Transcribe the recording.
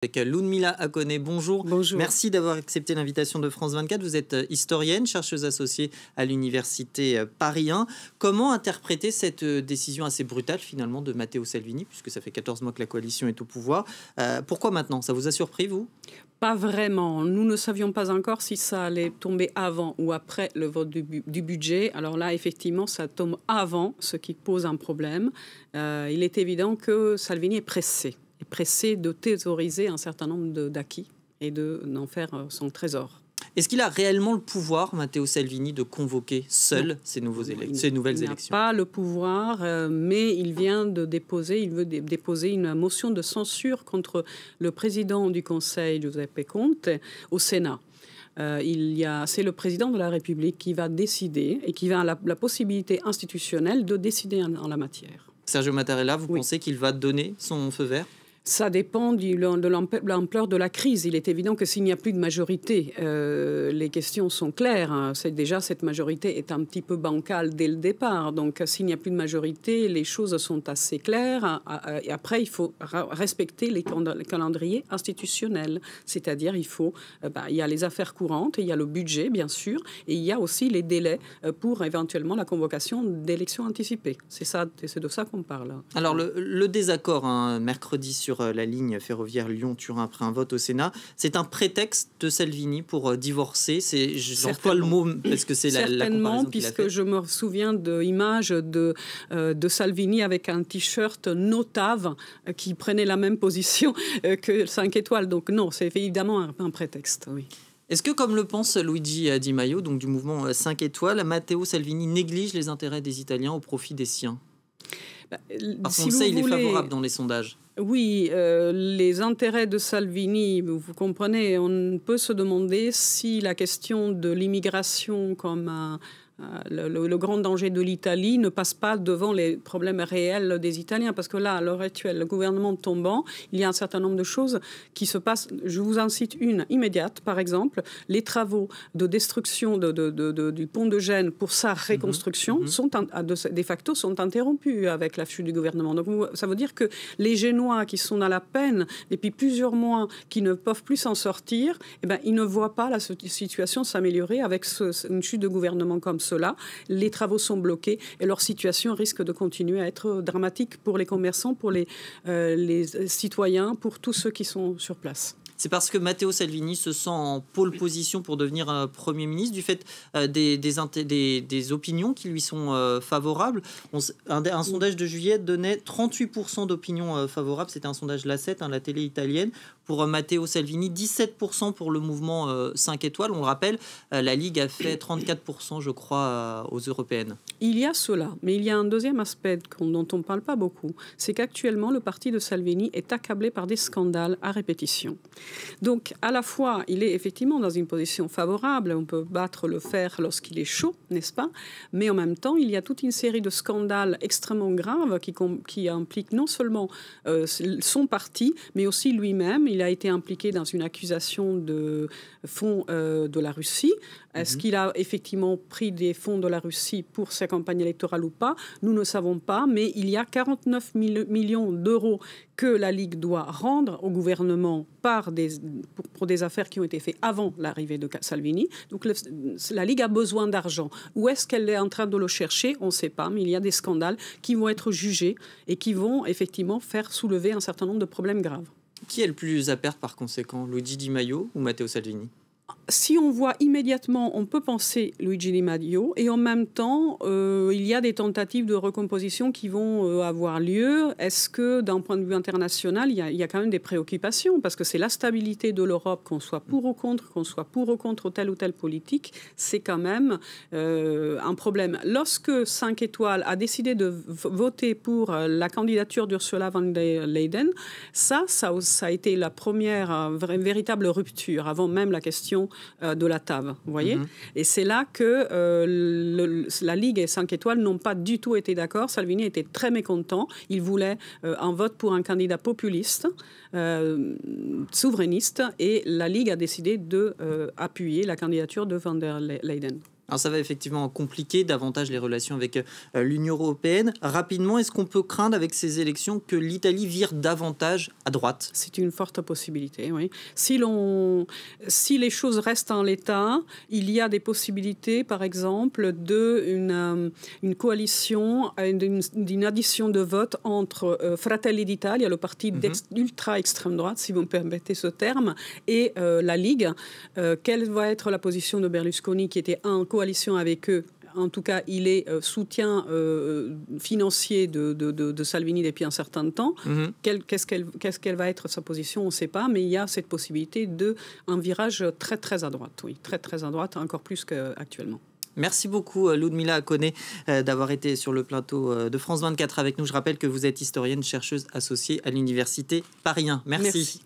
Avec Ludmila Akone, bonjour. Bonjour. Merci d'avoir accepté l'invitation de France 24. Vous êtes historienne, chercheuse associée à l'université Paris 1. Comment interpréter cette décision assez brutale finalement de Matteo Salvini, puisque ça fait 14 mois que la coalition est au pouvoir. Pourquoi maintenant? Ça vous a surpris, vous? Pas vraiment. Nous ne savions pas encore si ça allait tomber avant ou après le vote du budget. Alors là, effectivement, ça tombe avant, ce qui pose un problème. Il est évident que Salvini est pressé de thésauriser un certain nombre d'acquis et d'en faire son trésor. Est-ce qu'il a réellement le pouvoir, Matteo Salvini, de convoquer seul ces nouvelles élections? Il n'a pas le pouvoir, mais il veut déposer une motion de censure contre le président du Conseil, Giuseppe Conte, au Sénat. C'est le président de la République qui va décider et qui a la possibilité institutionnelle de décider en la matière. Sergio Mattarella, vous pensez qu'il va donner son feu vert? Ça dépend de l'ampleur de la crise. Il est évident que s'il n'y a plus de majorité, les questions sont claires. Déjà, cette majorité est un petit peu bancale dès le départ. Donc, s'il n'y a plus de majorité, les choses sont assez claires. Et après, il faut respecter les calendriers institutionnels. C'est-à-dire, il y a les affaires courantes, il y a le budget, bien sûr, et il y a aussi les délais pour éventuellement la convocation d'élections anticipées. C'est de ça qu'on parle. Alors, le désaccord, mercredi, sur la ligne ferroviaire Lyon-Turin après un vote au Sénat, c'est un prétexte de Salvini pour divorcer. J'emploie le mot parce que c'est la comparaison qu'il a fait. Certainement, puisque je me souviens d'images de Salvini avec un t-shirt Notave qui prenait la même position que 5 étoiles. Donc non, c'est évidemment un prétexte, oui. Est-ce que, comme le pense Luigi Di Maio, donc du mouvement 5 étoiles, Matteo Salvini néglige les intérêts des Italiens au profit des siens? Parce qu'on le sait, il est favorable dans les sondages. Oui, les intérêts de Salvini, vous comprenez, on peut se demander si la question de l'immigration comme le grand danger de l'Italie ne passe pas devant les problèmes réels des Italiens. Parce que là, à l'heure actuelle, le gouvernement tombant, il y a un certain nombre de choses qui se passent. Je vous en cite une immédiate, par exemple. Les travaux de destruction du pont de Gênes pour sa reconstruction de facto sont interrompus avec la chute du gouvernement. Donc ça veut dire que les Génois qui sont à la peine depuis plusieurs mois, qui ne peuvent plus s'en sortir, ils ne voient pas la situation s'améliorer avec une chute de gouvernement comme cela. Les travaux sont bloqués et leur situation risque de continuer à être dramatique pour les commerçants, pour les citoyens, pour tous ceux qui sont sur place. C'est parce que Matteo Salvini se sent en pole position pour devenir Premier ministre, du fait des opinions qui lui sont favorables. Un sondage de juillet donnait 38% d'opinions favorables. C'était un sondage Lasset, la télé italienne. Pour Matteo Salvini, 17% pour le mouvement 5 étoiles. On le rappelle, la Ligue a fait 34%, je crois, aux européennes. Il y a cela, mais il y a un deuxième aspect dont on ne parle pas beaucoup. C'est qu'actuellement, le parti de Salvini est accablé par des scandales à répétition. Donc, à la fois, il est effectivement dans une position favorable. On peut battre le fer lorsqu'il est chaud, n'est-ce pas? Mais en même temps, il y a toute une série de scandales extrêmement graves qui impliquent non seulement son parti, mais aussi lui-même. Il a été impliqué dans une accusation de fonds de la Russie. Est-ce qu'il a effectivement pris des fonds de la Russie pour sa campagne électorale ou pas? Nous ne savons pas, mais il y a 49 millions d'euros que la Ligue doit rendre au gouvernement pour des affaires qui ont été faites avant l'arrivée de Salvini. Donc la Ligue a besoin d'argent. Où est-ce qu'elle est en train de le chercher? On ne sait pas, mais il y a des scandales qui vont être jugés et qui vont effectivement faire soulever un certain nombre de problèmes graves. Qui est le plus à perdre par conséquent, Luigi Di Maio ou Matteo Salvini? Si on voit immédiatement, on peut penser Luigi Di Maio, et en même temps, il y a des tentatives de recomposition qui vont avoir lieu. Est-ce que, d'un point de vue international, il y a quand même des préoccupations? Parce que c'est la stabilité de l'Europe, qu'on soit pour ou contre telle ou telle politique, c'est quand même un problème. Lorsque 5 étoiles a décidé de voter pour la candidature d'Ursula von der Leyen, ça a été la première véritable rupture, avant même la question de la TAV, vous voyez. Et c'est là que la Ligue et 5 étoiles n'ont pas du tout été d'accord. Salvini était très mécontent. Il voulait un vote pour un candidat populiste, souverainiste, et la Ligue a décidé d'appuyer la candidature de von der Leyen. Alors ça va effectivement compliquer davantage les relations avec l'Union européenne. Rapidement, est-ce qu'on peut craindre avec ces élections que l'Italie vire davantage à droite? C'est une forte possibilité, oui. Si les choses restent en l'état, il y a des possibilités, par exemple, d'une coalition, d'une addition de votes entre Fratelli d'Italia, le parti d'ultra-extrême droite, si vous me permettez ce terme, et la Ligue. Quelle va être la position de Berlusconi, qui était en coalition avec eux? En tout cas, il est soutien financier de Salvini depuis un certain temps. Qu'est-ce qu'elle va être sa position? On ne sait pas, mais il y a cette possibilité d'un virage très, très à droite. Oui, très, très à droite, encore plus qu'actuellement. Merci beaucoup, Ludmila Akoné, d'avoir été sur le plateau de France 24 avec nous. Je rappelle que vous êtes historienne, chercheuse associée à l'Université Paris 1. Merci.